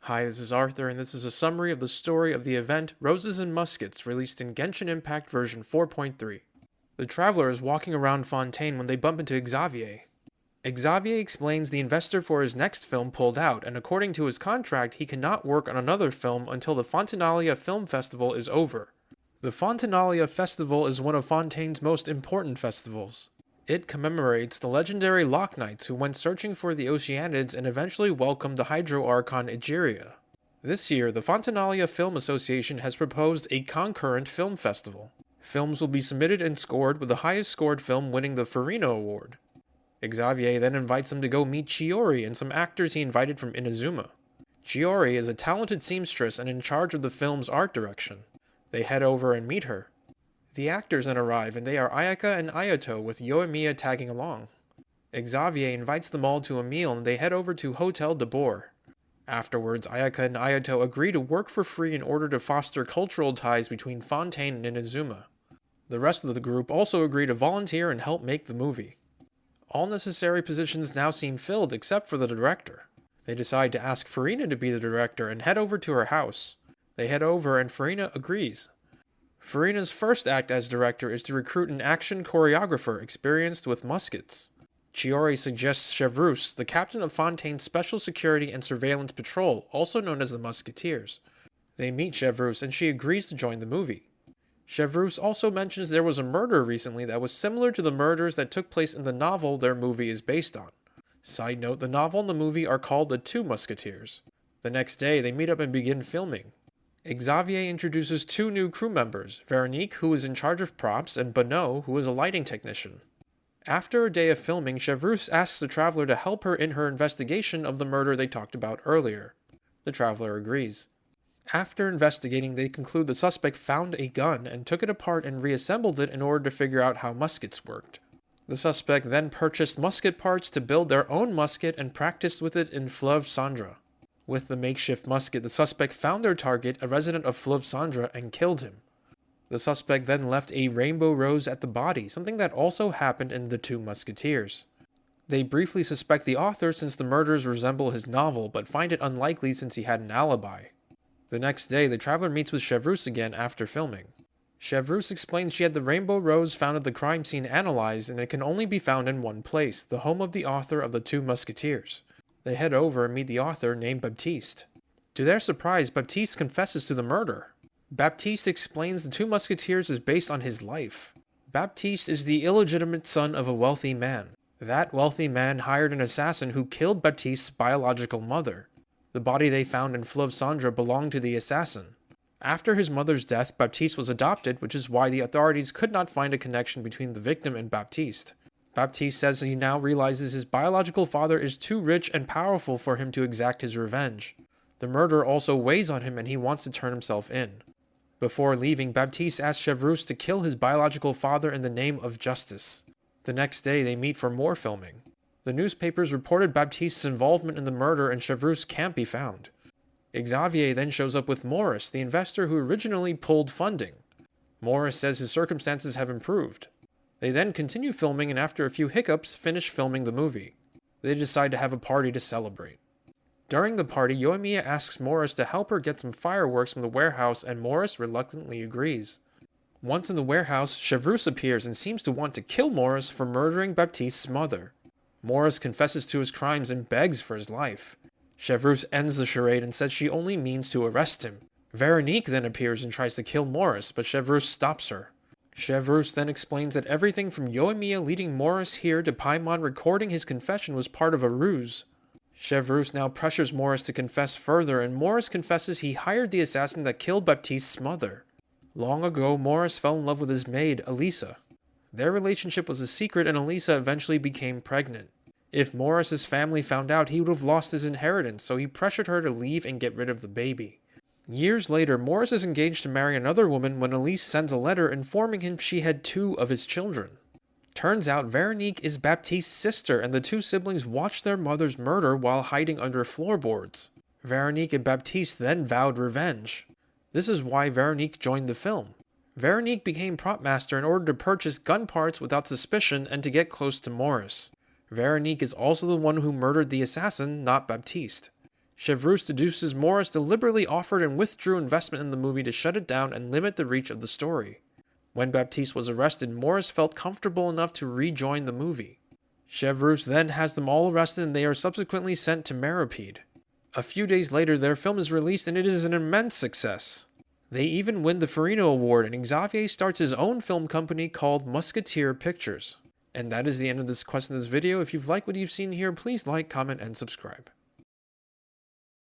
Hi, this is Arthur, and this is a summary of the story of the event Roses and Muskets, released in Genshin Impact version 4.3. The traveler is walking around Fontaine when they bump into Xavier. Xavier explains the investor for his next film pulled out, and according to his contract, he cannot work on another film until the Fontinalia Film Festival is over. The Fontinalia Festival is one of Fontaine's most important festivals. It commemorates the legendary Lock Knights who went searching for the Oceanids and eventually welcomed the Hydro Archon Egeria. This year, the Fontinalia Film Association has proposed a concurrent film festival. Films will be submitted and scored, with the highest scored film winning the Farino Award. Xavier then invites them to go meet Chiori and some actors he invited from Inazuma. Chiori is a talented seamstress and in charge of the film's art direction. They head over and meet her. The actors then arrive, and they are Ayaka and Ayato, with Yoimiya tagging along. Xavier invites them all to a meal, and they head over to Hotel de Boer. Afterwards, Ayaka and Ayato agree to work for free in order to foster cultural ties between Fontaine and Inazuma. The rest of the group also agree to volunteer and help make the movie. All necessary positions now seem filled except for the director. They decide to ask Farina to be the director and head over to her house. They head over and Farina agrees. Farina's first act as director is to recruit an action choreographer experienced with muskets. Chiori suggests Chevreuse, the captain of Fontaine's Special Security and Surveillance Patrol, also known as the Musketeers. They meet Chevreuse and she agrees to join the movie. Chevreuse also mentions there was a murder recently that was similar to the murders that took place in the novel their movie is based on. Side note, the novel and the movie are called The Two Musketeers. The next day, they meet up and begin filming. Xavier introduces two new crew members, Veronique, who is in charge of props, and Bonneau, who is a lighting technician. After a day of filming, Chevreuse asks the traveler to help her in her investigation of the murder they talked about earlier. The traveler agrees. After investigating, they conclude the suspect found a gun and took it apart and reassembled it in order to figure out how muskets worked. The suspect then purchased musket parts to build their own musket and practiced with it in Fleuve Cendra. With the makeshift musket, the suspect found their target, a resident of Fleuve Cendra, and killed him. The suspect then left a rainbow rose at the body, something that also happened in The Two Musketeers. They briefly suspect the author since the murders resemble his novel, but find it unlikely since he had an alibi. The next day, the traveler meets with Chevreuse again after filming. Chevreuse explains she had the rainbow rose found at the crime scene analyzed, and it can only be found in one place, the home of the author of The Two Musketeers. They head over and meet the author named Baptiste. To their surprise, Baptiste confesses to the murder. Baptiste explains The Two Musketeers is based on his life. Baptiste is the illegitimate son of a wealthy man. That wealthy man hired an assassin who killed Baptiste's biological mother. The body they found in Fleuve Cendra belonged to the assassin. After his mother's death, Baptiste was adopted, which is why the authorities could not find a connection between the victim and Baptiste. Baptiste says he now realizes his biological father is too rich and powerful for him to exact his revenge. The murder also weighs on him and he wants to turn himself in. Before leaving, Baptiste asks Chevreuse to kill his biological father in the name of justice. The next day, they meet for more filming. The newspapers reported Baptiste's involvement in the murder and Chevreuse can't be found. Xavier then shows up with Morris, the investor who originally pulled funding. Morris says his circumstances have improved. They then continue filming and after a few hiccups, finish filming the movie. They decide to have a party to celebrate. During the party, Yoimiya asks Morris to help her get some fireworks from the warehouse and Morris reluctantly agrees. Once in the warehouse, Chevreuse appears and seems to want to kill Morris for murdering Baptiste's mother. Morris confesses to his crimes and begs for his life. Chevreuse ends the charade and says she only means to arrest him. Veronique then appears and tries to kill Morris, but Chevreuse stops her. Chevreuse then explains that everything from Yoimiya leading Morris here to Paimon recording his confession was part of a ruse. Chevreuse now pressures Morris to confess further, and Morris confesses he hired the assassin that killed Baptiste's mother. Long ago, Morris fell in love with his maid, Elisa. Their relationship was a secret and Elisa eventually became pregnant. If Morris's family found out, he would have lost his inheritance, so he pressured her to leave and get rid of the baby. Years later, Morris is engaged to marry another woman when Elise sends a letter informing him she had two of his children. Turns out Veronique is Baptiste's sister, and the two siblings watched their mother's murder while hiding under floorboards. Veronique and Baptiste then vowed revenge. This is why Veronique joined the film. Veronique became prop master in order to purchase gun parts without suspicion and to get close to Morris. Veronique is also the one who murdered the assassin, not Baptiste. Chevreuse deduces Morris deliberately offered and withdrew investment in the movie to shut it down and limit the reach of the story. When Baptiste was arrested, Morris felt comfortable enough to rejoin the movie. Chevreuse then has them all arrested and they are subsequently sent to Meripede. A few days later, their film is released and it is an immense success. They even win the Farino Award, and Xavier starts his own film company called Musketeer Pictures. And that is the end of this quest in this video. If you've liked what you've seen here, please like, comment, and subscribe.